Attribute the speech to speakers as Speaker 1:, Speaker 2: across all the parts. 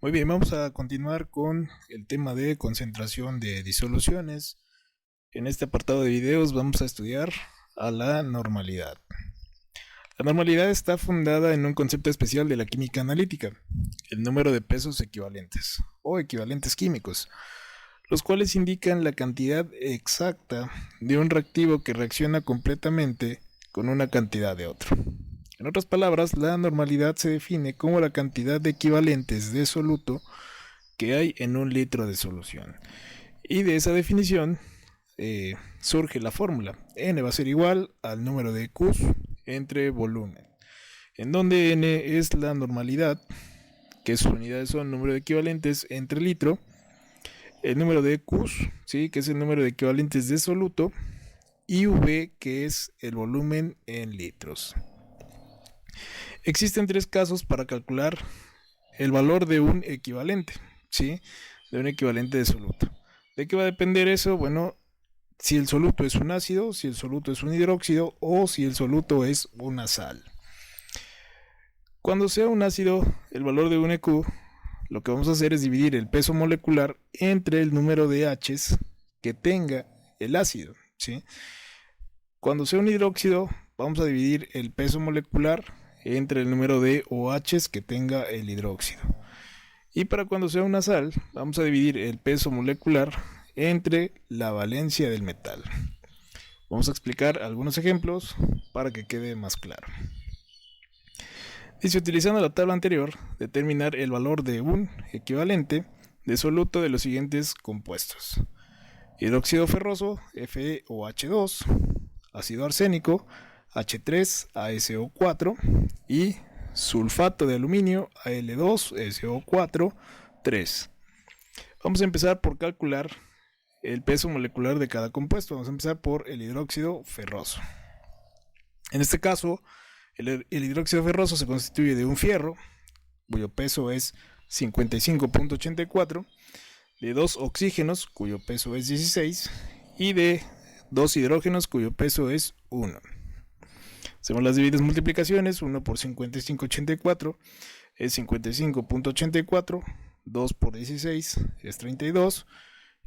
Speaker 1: Muy bien, vamos a continuar con el tema de concentración de disoluciones. En este apartado de videos vamos a estudiar a la normalidad. La normalidad está fundada en un concepto especial de la química analítica, el número de pesos equivalentes o equivalentes químicos, los cuales indican la cantidad exacta de un reactivo que reacciona completamente con una cantidad de otro. En otras palabras, la normalidad se define como la cantidad de equivalentes de soluto que hay en un litro de solución. Y de esa definición surge la fórmula. N va a ser igual al número de Qs entre volumen, en donde N es la normalidad, que sus unidades son número de equivalentes entre litro, el número de Qs, ¿sí? Que es el número de equivalentes de soluto, y V, que es el volumen en litros. Existen tres casos para calcular el valor de un equivalente, ¿sí? De un equivalente de soluto. ¿De qué va a depender eso? Bueno, si el soluto es un ácido, si el soluto es un hidróxido o si el soluto es una sal. Cuando sea un ácido, el valor de un EQ, lo que vamos a hacer es dividir el peso molecular entre el número de H's que tenga el ácido, ¿sí? Cuando sea un hidróxido, vamos a dividir el peso molecular entre el número de OHs que tenga el hidróxido. Y para cuando sea una sal, vamos a dividir el peso molecular entre la valencia del metal. Vamos a explicar algunos ejemplos para que quede más claro. Dice, utilizando la tabla anterior, determinar el valor de un equivalente de soluto de los siguientes compuestos: hidróxido ferroso, FeOH2, ácido arsénico, H3ASO4 y sulfato de aluminio, Al2SO4, 3. Vamos a empezar por calcular el peso molecular de cada compuesto. Vamos a empezar por el hidróxido ferroso. En este caso, el hidróxido ferroso se constituye de un fierro, cuyo peso es 55.84, de dos oxígenos, cuyo peso es 16, y de dos hidrógenos, cuyo peso es 1. Hacemos las debidas multiplicaciones. 1 por 55.84 es 55.84, 2 por 16 es 32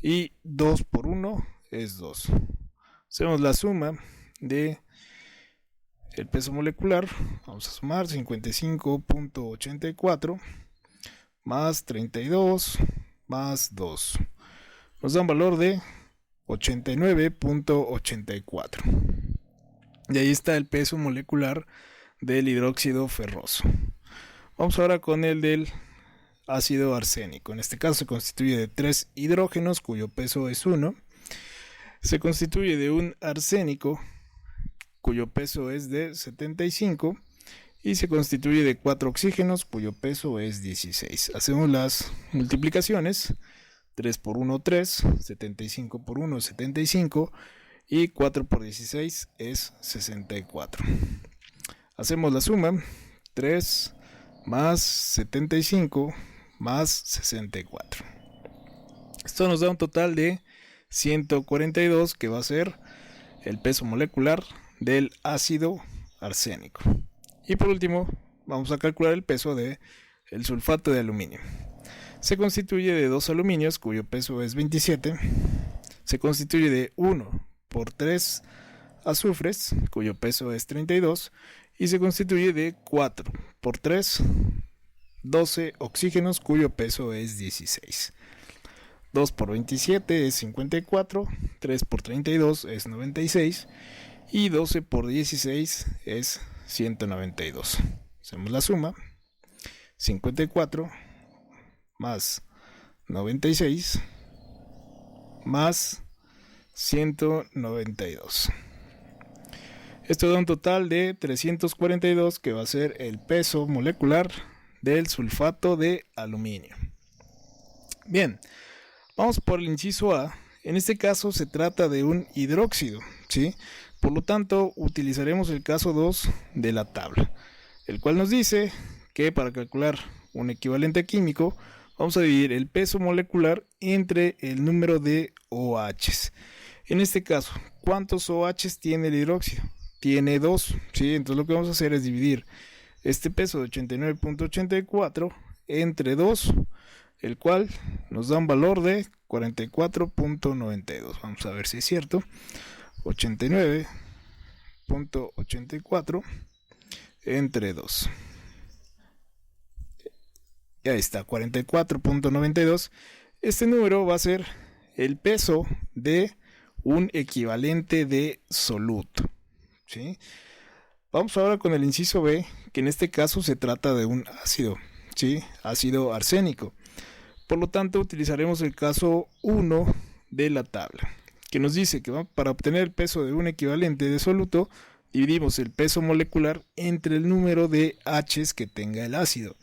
Speaker 1: y 2 por 1 es 2. Hacemos la suma de el peso molecular. Vamos a sumar 55.84 más 32 más 2. Nos da un valor de 89.84. Y ahí está el peso molecular del hidróxido ferroso. Vamos ahora con el del ácido arsénico. En este caso se constituye de 3 hidrógenos, cuyo peso es 1. Se constituye de un arsénico, cuyo peso es de 75. Y se constituye de 4 oxígenos, cuyo peso es 16. Hacemos las multiplicaciones. 3 por 1, 3. 75 por 1, 75. Y 4 por 16 es 64. Hacemos la suma. 3 más 75 más 64. Esto nos da un total de 142, que va a ser el peso molecular del ácido arsénico. Y por último, vamos a calcular el peso del sulfato de aluminio. Se constituye de 2 aluminios, cuyo peso es 27. Se constituye de 1 por 3 azufres, cuyo peso es 32, y se constituye de 4 por 3, 12 oxígenos, cuyo peso es 16. 2 por 27 es 54, 3 por 32 es 96, y 12 por 16 es 192. Hacemos la suma. 54 más 96 más 192. Esto da un total de 342, que va a ser el peso molecular del sulfato de aluminio. Bien, vamos por el inciso A. En este caso se trata de un hidróxido, ¿sí? Por lo tanto, utilizaremos el caso 2 de la tabla, el cual nos dice que para calcular un equivalente químico vamos a dividir el peso molecular entre el número de OHs. En este caso, ¿cuántos OHs tiene el hidróxido? Tiene 2, ¿sí? Entonces lo que vamos a hacer es dividir este peso de 89.84 entre 2, el cual nos da un valor de 44.92. Vamos a ver si es cierto. 89.84 entre 2. Y ahí está, 44.92. Este número va a ser el peso de un equivalente de soluto, ¿sí? Vamos ahora con el inciso B, que en este caso se trata de un ácido, ¿sí? Ácido arsénico. Por lo tanto, utilizaremos el caso 1 de la tabla, que nos dice que para obtener el peso de un equivalente de soluto, dividimos el peso molecular entre el número de H's que tenga el ácido.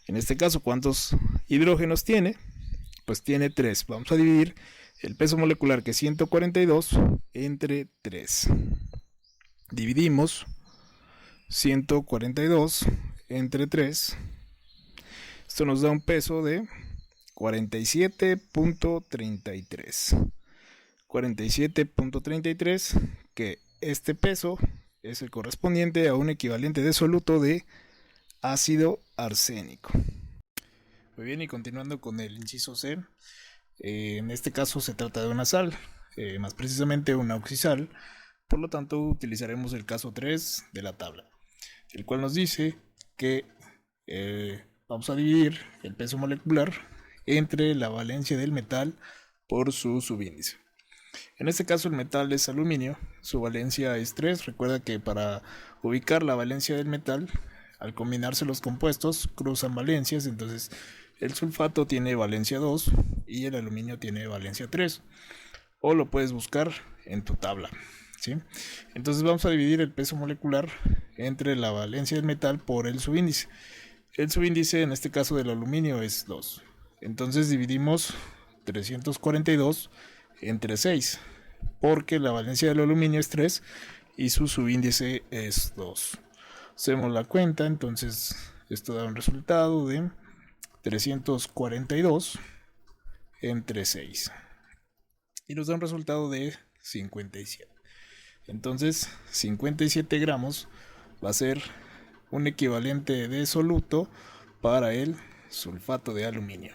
Speaker 1: En este caso, ¿cuántos hidrógenos tiene? Pues tiene 3. Vamos a dividir el peso molecular, que es 142, entre 3. Dividimos 142 entre 3. Esto nos da un peso de 47.33. 47.33, que este peso es el correspondiente a un equivalente de soluto de ácido arsénico. Muy bien, y continuando con el inciso C, en este caso se trata de una sal, más precisamente una oxisal. Por lo tanto, utilizaremos el caso 3 de la tabla, el cual nos dice que vamos a dividir el peso molecular entre la valencia del metal por su subíndice. En este caso el metal es aluminio, su valencia es 3. Recuerda que para ubicar la valencia del metal, al combinarse los compuestos, cruzan valencias. Entonces el sulfato tiene valencia 2 y el aluminio tiene valencia 3. O lo puedes buscar en tu tabla, ¿sí? Entonces vamos a dividir el peso molecular entre la valencia del metal por el subíndice. El subíndice en este caso del aluminio es 2. Entonces dividimos 342 entre 6, porque la valencia del aluminio es 3 y su subíndice es 2. Hacemos la cuenta, entonces esto da un resultado de 342 entre 6 y nos da un resultado de 57. Entonces 57 gramos va a ser un equivalente de soluto para el sulfato de aluminio.